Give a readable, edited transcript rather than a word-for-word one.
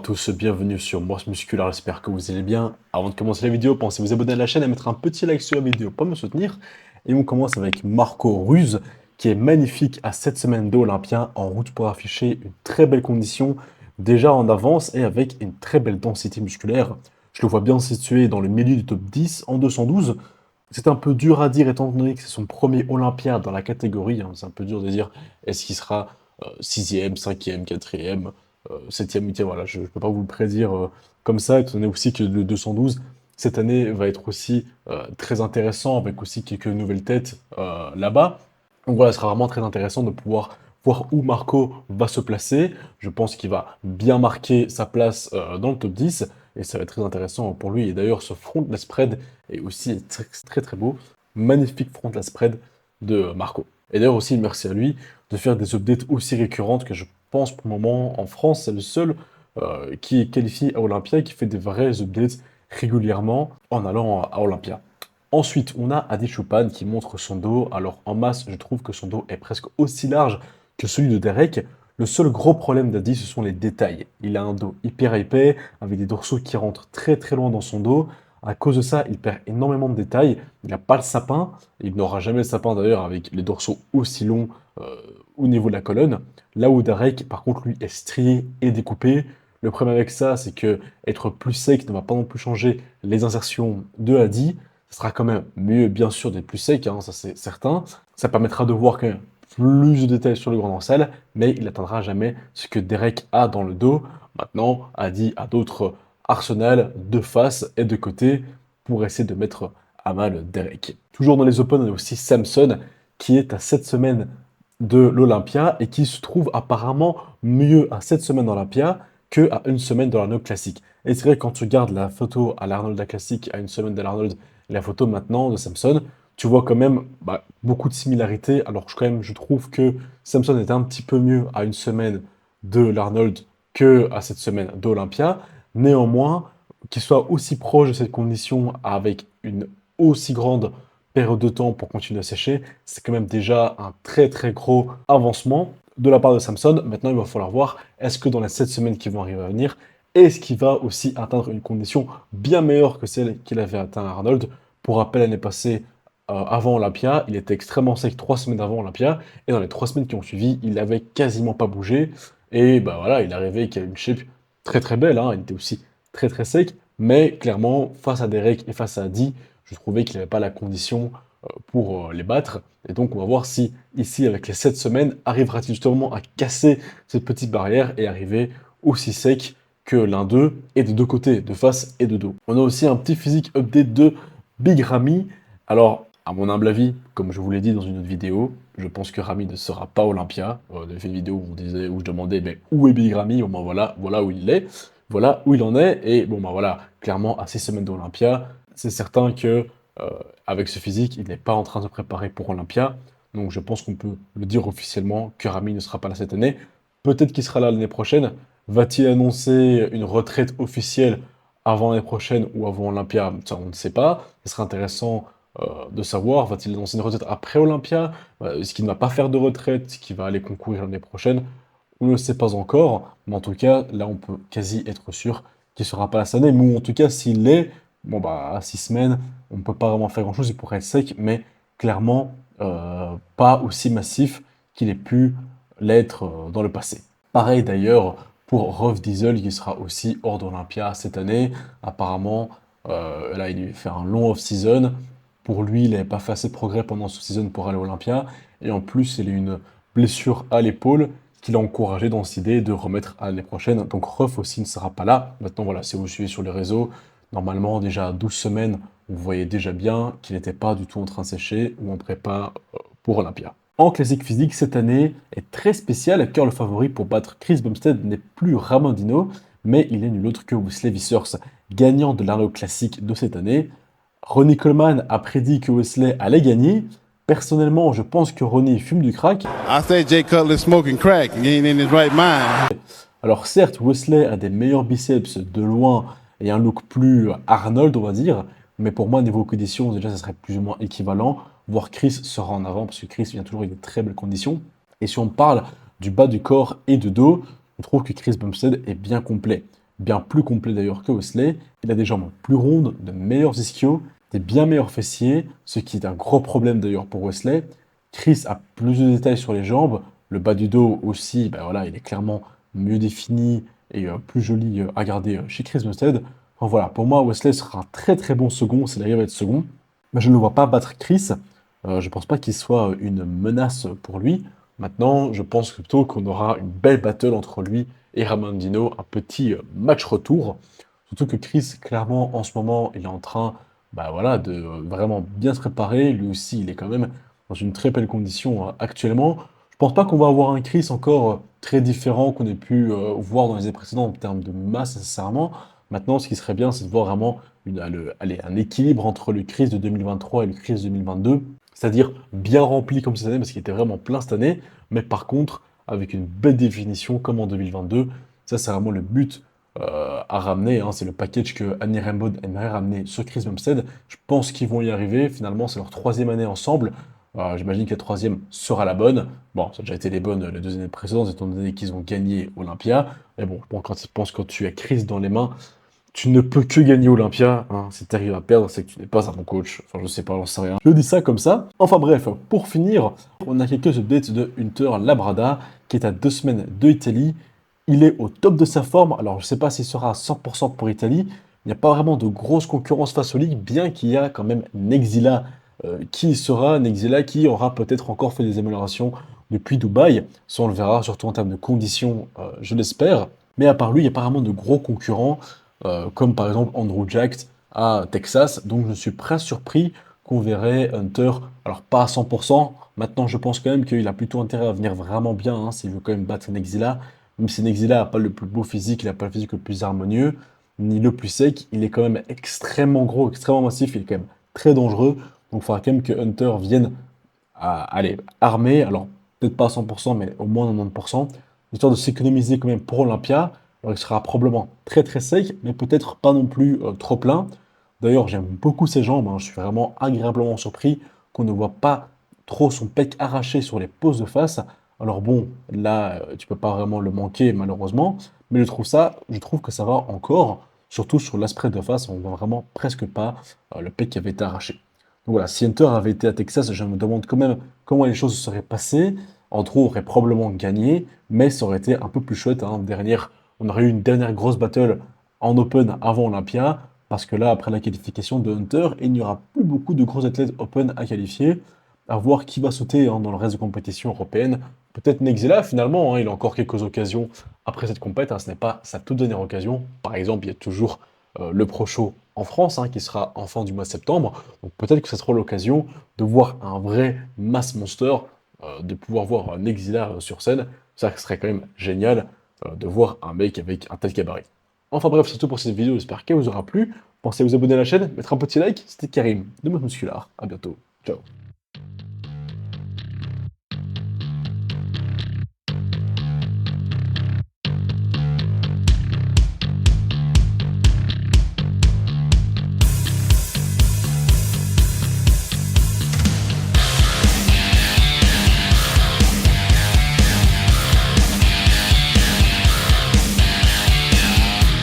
tous, bienvenue sur Morse Musculaire, j'espère que vous allez bien. Avant de commencer la vidéo, pensez à vous abonner à la chaîne et à mettre un petit like sur la vidéo pour me soutenir. Et on commence avec Marco Ruiz, qui est magnifique à 7 semaines d'Olympia, en route pour afficher une très belle condition, déjà en avance et avec une très belle densité musculaire. Je le vois bien situé dans le milieu du top 10 en 212. C'est un peu dur à dire étant donné que c'est son premier Olympia dans la catégorie, hein. C'est un peu dur de dire est-ce qu'il sera 6e, 5e, 4e, 7e, 8e. Voilà, je ne peux pas vous le prédire comme ça, étant donné aussi que le 212 cette année va être aussi très intéressant avec aussi quelques nouvelles têtes là-bas. Donc voilà, ce sera vraiment très intéressant de pouvoir voir où Marco va se placer. Je pense qu'il va bien marquer sa place dans le top 10 et ça va être très intéressant pour lui. Et d'ailleurs, ce frontless spread est aussi très très, très beau. Magnifique frontless spread de Marco. Et d'ailleurs aussi, merci à lui de faire des updates aussi récurrentes que je pense pour le moment en France, c'est le seul qui est qualifié à Olympia et qui fait des vrais updates régulièrement en allant à Olympia. Ensuite, on a Adi Choupan qui montre son dos. Alors en masse, je trouve que son dos est presque aussi large que celui de Derek. Le seul gros problème d'Adi, ce sont les détails. Il a un dos hyper épais, avec des dorsaux qui rentrent très très loin dans son dos. À cause de ça, il perd énormément de détails. Il n'a pas le sapin. Il n'aura jamais le sapin d'ailleurs avec les dorsaux aussi longs au niveau de la colonne. Là où Derek, par contre, lui, est strié et découpé. Le problème avec ça, c'est que être plus sec ne va pas non plus changer les insertions de Adi. Ce sera quand même mieux, bien sûr, d'être plus sec, hein, ça c'est certain. Ça permettra de voir quand même plus de détails sur le grand dorsal, mais il n'atteindra jamais ce que Derek a dans le dos. Maintenant, Adi a d'autres arsenals de face et de côté pour essayer de mettre à mal Derek. Toujours dans les Open, on a aussi Samson qui est à 7 semaines de l'Olympia et qui se trouve apparemment mieux à 7 semaines d'Olympia qu'à une semaine de l'Arnold Classic. Et c'est vrai, quand tu regardes la photo à l'Arnold Classic à une semaine de l'Arnold et la photo maintenant de Samson, tu vois quand même beaucoup de similarités. Alors quand même, je trouve que Samson était un petit peu mieux à une semaine de l'Arnold que à cette semaine d'Olympia. Néanmoins, qu'il soit aussi proche de cette condition avec une aussi grande période de temps pour continuer à sécher, c'est quand même déjà un très très gros avancement de la part de Samson. Maintenant, il va falloir voir, est-ce que dans les 7 semaines qui vont arriver à venir, est-ce qu'il va aussi atteindre une condition bien meilleure que celle qu'il avait atteint à Arnold. Pour rappel, l'année passée, avant Olympia, il était extrêmement sec 3 semaines avant Olympia, et dans les 3 semaines qui ont suivi, il n'avait quasiment pas bougé, et bah voilà, il est arrivé qu'il a une shape très très belle, hein. Il était aussi très très sec, mais clairement, face à Derek et face à Adi, je trouvais qu'il n'avait pas la condition pour les battre. Et donc, on va voir si, ici, avec les 7 semaines, arrivera-t-il justement à casser cette petite barrière et arriver aussi sec que l'un d'eux, et des deux côtés, de face et de dos. On a aussi un petit physique update de Big Ramy. Alors, à mon humble avis, comme je vous l'ai dit dans une autre vidéo, je pense que Ramy ne sera pas Olympia. J'avais fait une vidéo où je demandais mais où est Big Ramy. Bon, ben voilà où il est, voilà où il en est. Et bon, ben voilà, clairement, à 6 semaines d'Olympia, c'est certain que avec ce physique, il n'est pas en train de se préparer pour Olympia. Donc je pense qu'on peut le dire officiellement que Ramy ne sera pas là cette année. Peut-être qu'il sera là l'année prochaine. Va-t-il annoncer une retraite officielle avant l'année prochaine ou avant Olympia? Ça, on ne sait pas. Ce serait intéressant de savoir. Va-t-il annoncer une retraite après Olympia? Est-ce qu'il ne va pas faire de retraite? Est-ce qu'il va aller concourir l'année prochaine? On ne le sait pas encore. Mais en tout cas, là, on peut quasi être sûr qu'il ne sera pas là cette année. Mais en tout cas, s'il l'est, bon, bah, à 6 semaines, on ne peut pas vraiment faire grand-chose. Il pourrait être sec, mais clairement, pas aussi massif qu'il ait pu l'être dans le passé. Pareil d'ailleurs pour Rolf Diesel qui sera aussi hors d'Olympia cette année. Apparemment, là il va faire un long off-season. Pour lui, il n'avait pas fait assez de progrès pendant ce season pour aller à Olympia. Et en plus, il a eu une blessure à l'épaule qui l'a encouragé dans cette idée de remettre à l'année prochaine. Donc Rolf aussi ne sera pas là. Maintenant, voilà, si vous suivez sur les réseaux, normalement déjà à 12 semaines, vous voyez déjà bien qu'il n'était pas du tout en train de sécher ou en prépa pour Olympia. En classique physique, cette année est très spéciale car le favori pour battre Chris Bumstead n'est plus Ramondino, mais il est nul autre que Wesley Vissers, gagnant de l'Arnold Classic de cette année. Ronnie Coleman a prédit que Wesley allait gagner. Personnellement, je pense que Ronnie fume du crack. I think Jay Cutler smoking crack. He ain't in his right mind. Alors certes, Wesley a des meilleurs biceps de loin et un look plus Arnold, on va dire, mais pour moi, niveau conditions, déjà, ça serait plus ou moins équivalent, voire Chris sera en avant, parce que Chris vient toujours avec de très belles conditions. Et si on parle du bas du corps et du dos, on trouve que Chris Bumstead est bien complet. bien plus complet d'ailleurs que Wesley. Il a des jambes plus rondes, de meilleurs ischios, des bien meilleurs fessiers, ce qui est un gros problème d'ailleurs pour Wesley. Chris a plus de détails sur les jambes, le bas du dos aussi, ben voilà, il est clairement mieux défini et plus joli à garder chez Chris Bumstead. Enfin, voilà, pour moi, Wesley sera un très très bon second s'il arrive à être second. Mais je ne le vois pas battre Chris. Je ne pense pas qu'il soit une menace pour lui. Maintenant, je pense plutôt qu'on aura une belle battle entre lui et Ramondino, un petit match retour. Surtout que Chris, clairement, en ce moment, il est en train bah voilà, de vraiment bien se préparer. Lui aussi, il est quand même dans une très belle condition actuellement. Je pense pas qu'on va avoir un Chris encore très différent qu'on ait pu voir dans les années précédentes en termes de masse nécessairement. Maintenant, ce qui serait bien, c'est de voir vraiment allez, un équilibre entre le Chris de 2023 et le Chris de 2022. C'est-à-dire bien rempli comme cette année, parce qu'il était vraiment plein cette année, mais par contre, avec une belle définition comme en 2022. Ça, c'est vraiment le but à ramener, hein. C'est le package que Annie Rainbow aimerait ramener sur Chris Bumstead. Je pense qu'ils vont y arriver. Finalement, c'est leur troisième année ensemble. J'imagine que la troisième sera la bonne. Bon, ça a déjà été les bonnes les 2 années précédentes, étant donné qu'ils ont gagné Olympia. Mais bon, quand tu penses quand tu as Chris dans les mains, tu ne peux que gagner Olympia, hein. Si tu arrives à perdre, c'est que tu n'es pas un bon coach. Enfin, je sais pas, j'en sais rien. Je dis ça comme ça. Enfin bref, pour finir, on a quelques updates de Hunter Labrada, qui est à 2 semaines de Italie. Il est au top de sa forme. Alors, je ne sais pas s'il sera à 100% pour Italie. Il n'y a pas vraiment de grosse concurrence face au League, bien qu'il y a quand même Nexila qui sera. Nexila qui aura peut-être encore fait des améliorations depuis Dubaï. Ça, on le verra, surtout en termes de conditions, je l'espère. Mais à part lui, il n'y a pas vraiment de gros concurrents, comme par exemple Andrew Jack à Texas. Donc, je suis presque surpris qu'on verrait Hunter, alors pas à 100%. Maintenant, je pense quand même qu'il a plutôt intérêt à venir vraiment bien, hein, s'il veut quand même battre Nexila. Même si Nexila n'a pas le plus beau physique, il n'a pas le physique le plus harmonieux, ni le plus sec, il est quand même extrêmement gros, extrêmement massif, il est quand même très dangereux. Donc il faudra quand même que Hunter vienne aller armé, alors peut-être pas à 100%, mais au moins 90%, histoire de s'économiser quand même pour Olympia. Alors il sera probablement très très sec, mais peut-être pas non plus trop plein. D'ailleurs, j'aime beaucoup ses jambes, hein. Je suis vraiment agréablement surpris qu'on ne voit pas trop son pec arraché sur les poses de face. Alors bon, là, tu peux pas vraiment le manquer malheureusement, mais je trouve que ça va encore, surtout sur l'aspect de face, on voit vraiment presque pas le pec qui avait été arraché. Donc voilà, si Hunter avait été à Texas, je me demande quand même comment les choses se seraient passées. Andrew aurait probablement gagné, mais ça aurait été un peu plus chouette, hein. On aurait eu une dernière grosse battle en Open avant Olympia, parce que là, après la qualification de Hunter, il n'y aura plus beaucoup de gros athlètes Open à qualifier. À voir qui va sauter hein, dans le reste de compétition européenne. Peut-être Nexela, finalement, hein, il a encore quelques occasions après cette compète, hein, ce n'est pas sa toute dernière occasion. Par exemple, il y a toujours le Pro Show en France, hein, qui sera en fin du mois de septembre. Donc peut-être que ce sera l'occasion de voir un vrai mass monster, de pouvoir voir un Nexila sur scène. Ça serait quand même génial de voir un mec avec un tel gabarit. Enfin bref, c'est tout pour cette vidéo, j'espère qu'elle vous aura plu. Pensez à vous abonner à la chaîne, mettre un petit like. C'était Karim de Mode Muscular. À bientôt. Ciao.